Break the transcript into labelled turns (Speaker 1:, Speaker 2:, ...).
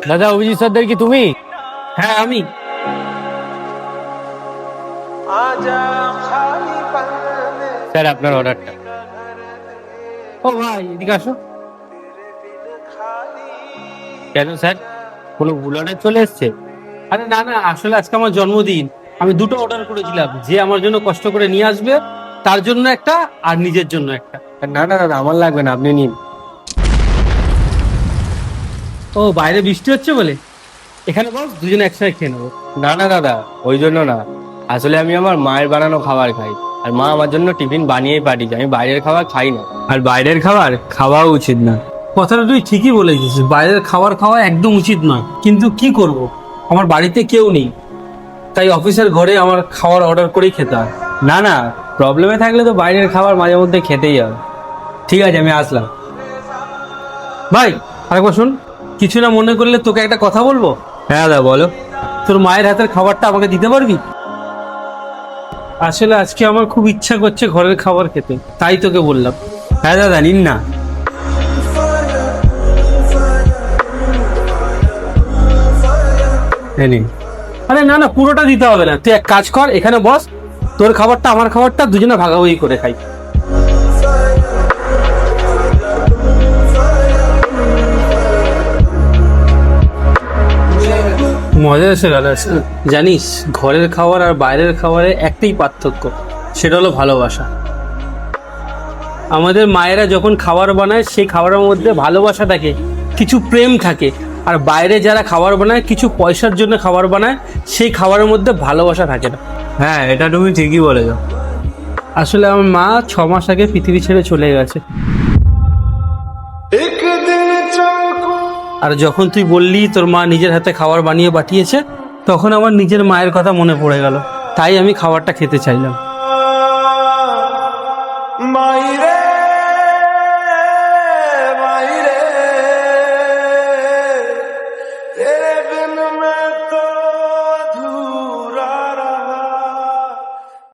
Speaker 1: দাদা, অভিজিৎ সর্দার কি তুমি?
Speaker 2: হ্যাঁ আমি।
Speaker 1: স্যার, আপনার অর্ডারটা।
Speaker 2: ও ভাই, এদিকে আসো।
Speaker 1: কেন স্যার, কোনো ভুল অর্ডার চলে এসছে?
Speaker 2: আরে না না, আসলে আজকে আমার জন্মদিন। আমি দুটো অর্ডার করেছিলাম, যে আমার জন্য কষ্ট করে নিয়ে আসবে তার জন্য একটা, আর নিজের জন্য একটা।
Speaker 1: না না দাদা, আমার লাগবে না, আপনি নিন।
Speaker 2: ও, বাইরে বৃষ্টি হচ্ছে বলে এখানে বস, দুজনে একসাথে খেয়ে নেবো।
Speaker 1: না না দাদা, ওই জন্য না। আসলে আমি আমার মায়ের বানানো খাবার খাই, আর মা আমার জন্য টিফিন বানিয়েই পাঠিয়েছে। আমি বাইরের খাবার খাই না, আর বাইরের খাবার খাওয়াও উচিত না।
Speaker 2: কথাটা তুই ঠিকই বলেছিস, বাইরের খাবার খাওয়া একদম উচিত নয়, কিন্তু কি করব, আমার বাড়িতে কেউ নেই, তাই অফিসের ঘরে আমার খাবার অর্ডার করেই খেতে হয়।
Speaker 1: না না, প্রবলেমে থাকলে তো বাইরের খাবার মাঝে মধ্যে খেতেই হবে। ঠিক আছে, আমি আসলাম।
Speaker 2: ভাই, আরেকবার শোন, কিছু না মনে করলে তোকে একটা কথা বলবো।
Speaker 1: হ্যাঁ দাদা, বলো।
Speaker 2: তোর মায়ের হাতের খাবারটা আমাকে দিতে পারবি? আসলে আজকে আমার খুব ইচ্ছা করছে ঘরের খাবার খেতে, তাই তোকে বললাম।
Speaker 1: হ্যাঁ দাদা, নিন না। এই নিন।
Speaker 2: আরে না না, পুরোটা দিতে হবে না, তুই এক কাজ কর, এখানে বস, তোর খাবারটা আমার খাবারটা দুজনে ভাগাভাগি করে খাই। মজা এসে গেল। জানিস, ঘরের খাবার আর বাইরের খাবারে একটাই পার্থক্য, সেটা হলো ভালোবাসা। আমাদের মায়েরা যখন খাবার বানায়, সেই খাবারের মধ্যে ভালোবাসা থাকে, কিছু প্রেম থাকে। আর বাইরে যারা খাবার বানায়, কিছু পয়সার জন্য খাবার বানায়, সেই খাবারের মধ্যে ভালোবাসা থাকে না।
Speaker 1: হ্যাঁ, এটা তুমি ঠিকই বলেছো।
Speaker 2: আসলে আমার মা 6 মাস আগে পৃথিবী ছেড়ে চলে গেছে। আর যখন তুই বললি তোর মা নিজের হাতে খাবার বানিয়ে পাঠিয়েছে, তখন আমার নিজের মায়ের কথা মনে পড়ে গেল, তাই আমি খাবারটা খেতে চাইলাম।